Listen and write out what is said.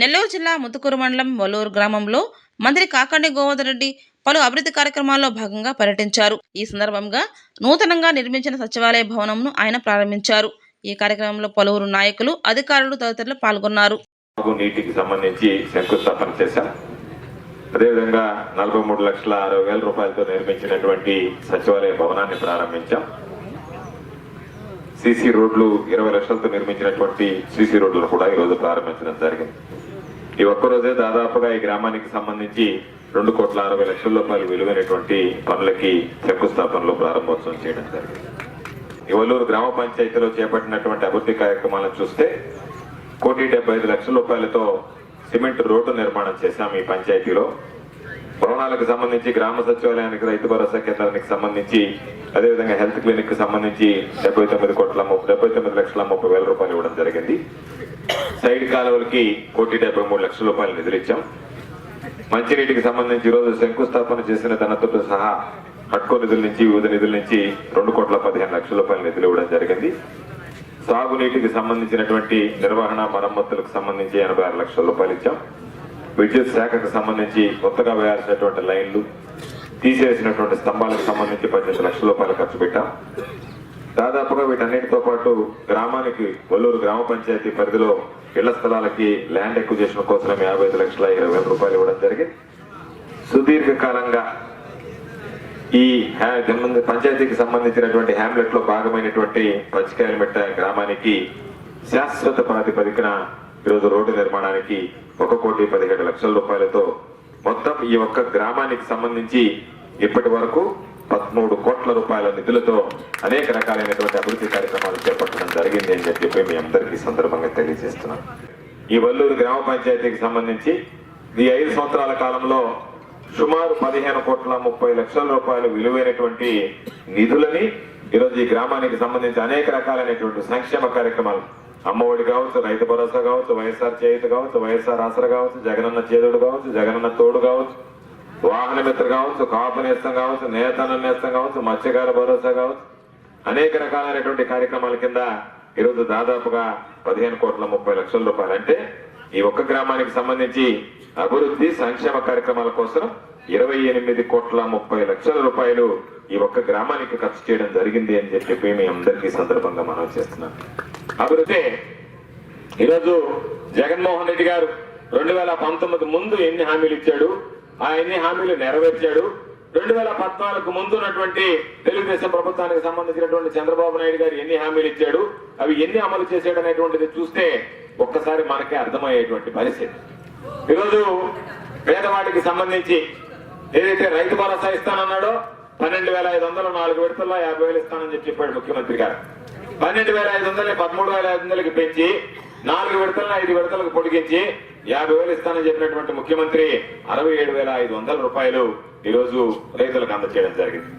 నెల్లూరు జిల్లా ముతుకూరు మండలం వల్లూరు గ్రామంలో మంత్రి కాకాని గోవర్ధన్ రెడ్డి పలు అభివృద్ధి కార్యక్రమాల్లో భాగంగా పర్యటించారు. ఈ సందర్భంగా నూతనంగా నిర్మించిన సచివాలయ భవనంను ఆయన ప్రారంభించారు. ఈ కార్యక్రమంలో పలువురు నాయకులు, అధికారులు తదితరులు పాల్గొన్నారు. నీటికి సంబంధించి శంకుస్థాపన చేశాం. అదేవిధంగా 43,60,000 రూపాయలతో నిర్మించినటువంటి సచివాలయ భవనాన్ని ప్రారంభించాం. సిసి రోడ్లు 20 లక్షలతో నిర్మించినటువంటి సిసి రోడ్లను కూడా ఈరోజు ప్రారంభించడం జరిగింది. ఈ ఒక్కరోజే దాదాపుగా ఈ గ్రామానికి సంబంధించి 2,60,00,000 రూపాయలు విలువైనటువంటి పనులకి శంకుస్థాపనలో ప్రారంభోత్సవం చేయడం జరిగింది. ఈ వల్లూరు గ్రామ పంచాయతీలో చేపట్టినటువంటి అభివృద్ధి కార్యక్రమాలను చూస్తే 1,75,00,000 రూపాయలతో సిమెంట్ రోడ్డు నిర్మాణం చేశాం. ఈ పంచాయతీలో భవనాలకు సంబంధించి, గ్రామ సచివాలయానికి, రైతు భరోసా కేంద్రానికి సంబంధించి, అదేవిధంగా హెల్త్ క్లినిక్ కి సంబంధించి 79,30,00,000 రూపాయలు ఇవ్వడం జరిగింది. సైడ్ కాలువలకి 1,73,00,000 రూపాయలు నిధులు ఇచ్చాం. మంచినీటికి సంబంధించి ఈరోజు శంకుస్థాపన చేసిన ధనతో సహా హట్కో నిధుల నుంచి, వివిధ నిధుల నుంచి 2,15,00,000 రూపాయల నిధులు ఇవ్వడం జరిగింది. సాగునీటికి సంబంధించినటువంటి నిర్వహణ, మరమ్మతులకు సంబంధించి 86 లక్షల రూపాయలు ఇచ్చాం. విద్యుత్ శాఖకు సంబంధించి కొత్తగా వేయాల్సినటువంటి లైన్లు, తీసేసినటువంటి స్తంభాలకు సంబంధించి 18 లక్షల రూపాయలు ఖర్చు పెట్టాం. దాదాపుగా వీటన్నిటితో పాటు గ్రామానికి, వల్లూరు గ్రామ పంచాయతీ పరిధిలో ఇళ్ల స్థలాలకి ల్యాండ్ ఎక్విజిషన్ కోసం 55,20,000 రూపాయలు ఇవ్వడం జరిగింది. సుదీర్ఘకాలంగా ఈ పంచాయతీకి సంబంధించినటువంటి హ్యామ్లెట్ లో భాగమైనటువంటి పచ్చికాయలమెట్ట గ్రామానికి శాశ్వత ప్రాతిపదికన ఈరోజు రోడ్డు నిర్మాణానికి 1,17,00,000 రూపాయలతో మొత్తం ఈ ఒక్క గ్రామానికి సంబంధించి ఇప్పటి వరకు 13 కోట్ల రూపాయల నిధులతో అనేక రకాలైనటువంటి అభివృద్ధి కార్యక్రమాలు చేపట్టడం జరిగింది అని చెప్పి మీ అందరికీ సందర్భంగా తెలియజేస్తున్నాం. ఈ వల్లూరు గ్రామ పంచాయతీకి సంబంధించి ఈ 5 సంవత్సరాల కాలంలో సుమారు 15,30,00,000 రూపాయలు విలువైనటువంటి నిధులని ఈరోజు ఈ గ్రామానికి సంబంధించి అనేక రకాలైనటువంటి సంక్షేమ కార్యక్రమాలు, అమ్మఒడి కావచ్చు, రైతు భరోసా కావచ్చు, వైఎస్ఆర్ చేయూత కావచ్చు, వైఎస్ఆర్ ఆసరా కావచ్చు, జగనన్న చేదోడు కావచ్చు, జగనన్న తోడు కావచ్చు, వాహన మిత్ర కావచ్చు, కాపు నేస్తం కావచ్చు, నేతన్న నేస్తం కావచ్చు, మత్స్యకార భరోసా కావచ్చు, అనేక రకాలైనటువంటి కార్యక్రమాల కింద ఈరోజు దాదాపుగా 15,30,00,000 రూపాయలు, అంటే ఈ ఒక్క గ్రామానికి సంబంధించి అభివృద్ధి సంక్షేమ కార్యక్రమాల కోసం 28,30,00,000 రూపాయలు ఈ ఒక్క గ్రామానికి ఖర్చు చేయడం జరిగింది అని చెప్పి మీ అందరికీ సందర్భంగా మనం చేస్తున్నాం. అభివృద్ధి ఈరోజు జగన్మోహన్ రెడ్డి గారు 2019 ముందు ఎన్ని హామీలు ఇచ్చాడు, ఆ ఎన్ని హామీలు నెరవేర్చాడు, 2014 ముందు ఉన్నటువంటి తెలుగుదేశం ప్రభుత్వానికి సంబంధించినటువంటి చంద్రబాబు నాయుడు గారు ఎన్ని హామీలు ఇచ్చాడు, అవి ఎన్ని అమలు చేశాడు అనేటువంటిది చూస్తే ఒక్కసారి మనకే అర్థమయ్యేటువంటి పరిస్థితి. ఈరోజు పేదవాడికి సంబంధించి ఏదైతే రైతు భరోసా ఇస్తానన్నాడో 12,500 4 విడతల్లో 50,000 ఇస్తానని చెప్పాడు ముఖ్యమంత్రి గారు. 12,500 13,500కి పెంచి 4 విడతలను 5 విడతలకు పొడిగించి 50,000 ఇస్తానని చెప్పినటువంటి ముఖ్యమంత్రి 67,500 రూపాయలు ఈరోజు రైతులకు అందజేయడం జరిగింది.